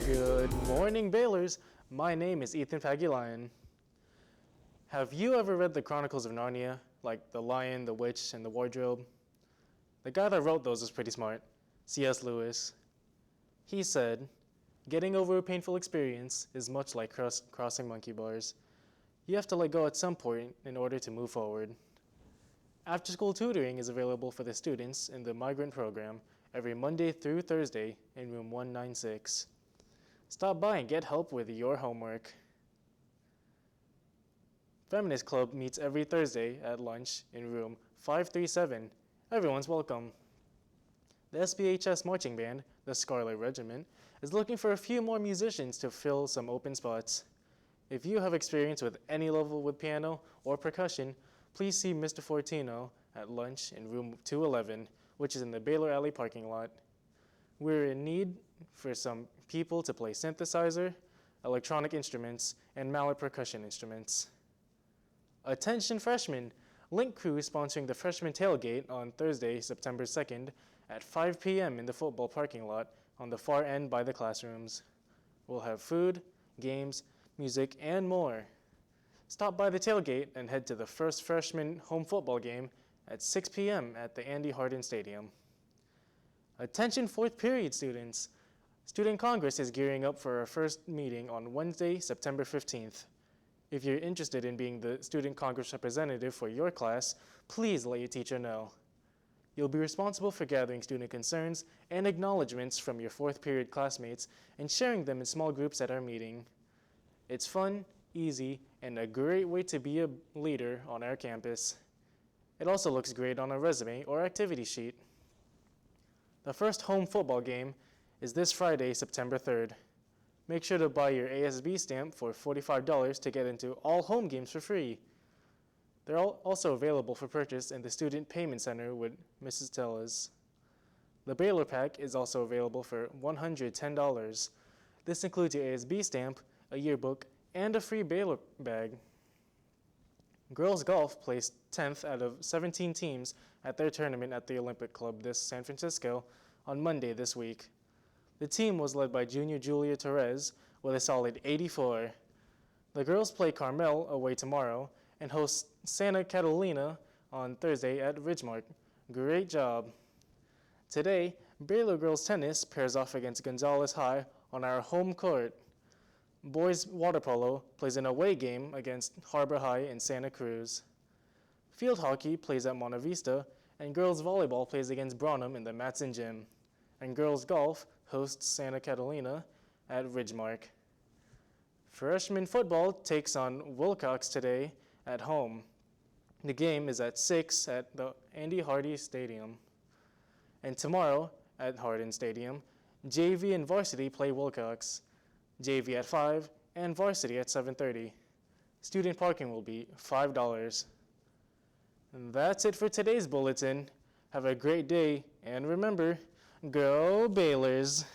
Good morning, Balers. My name is Ethan Pagulayan. Have you ever read the Chronicles of Narnia, like The Lion, the Witch, and the Wardrobe? The guy that wrote those is pretty smart, C.S. Lewis. He said, "Getting over a painful experience is much like crossing monkey bars. You have to let go at some point in order to move forward." After-school tutoring is available for the students in the migrant program every Monday through Thursday in room 196. Stop by and get help with your homework. Feminist Club meets every Thursday at lunch in room 537. Everyone's welcome. The SPHS marching band, the Scarlet Regiment, is looking for a few more musicians to fill some open spots. If you have experience with any level with piano or percussion, please see Mr. Fortino at lunch in room 211, which is in the Baler Alley parking lot. We're in need for some people to play synthesizer, electronic instruments, and mallet percussion instruments. Attention freshmen! Link Crew is sponsoring the freshman tailgate on Thursday, September 2nd at 5 p.m. in the football parking lot on the far end by the classrooms. We'll have food, games, music, and more. Stop by the tailgate and head to the first freshman home football game at 6 p.m. at the Andy Hardin Stadium. Attention fourth period students! Student Congress is gearing up for our first meeting on Wednesday, September 15th. If you're interested in being the Student Congress representative for your class, please let your teacher know. You'll be responsible for gathering student concerns and acknowledgments from your fourth period classmates and sharing them in small groups at our meeting. It's fun, easy, and a great way to be a leader on our campus. It also looks great on a resume or activity sheet. The first home football game is this Friday, September 3rd. Make sure to buy your ASB stamp for $45 to get into all home games for free. They're also available for purchase in the Student Payment Center with Mrs. Tellas. The Baler Pack is also available for $110. This includes your ASB stamp, a yearbook, and a free Baler bag. Girls Golf placed 10th out of 17 teams at their tournament at the Olympic Club this San Francisco on Monday this week. The team was led by junior Julia Torres with a solid 84. The girls play Carmel away tomorrow and host Santa Catalina on Thursday at Ridgemark. Great job. Today, Baylor girls tennis pairs off against Gonzales High on our home court. Boys water polo plays an away game against Harbor High in Santa Cruz. Field hockey plays at Monte Vista, and girls volleyball plays against Bronham in the Matson Gym. And girls golf hosts Santa Catalina at Ridgemark. Freshman football takes on Wilcox today at home. The game is at 6 at the Andy Hardy Stadium. And tomorrow at Hardin Stadium, JV and varsity play Wilcox. JV at 5 and varsity at 7:30. Student parking will be $5. And that's it for today's bulletin. Have a great day, and remember, go Balers!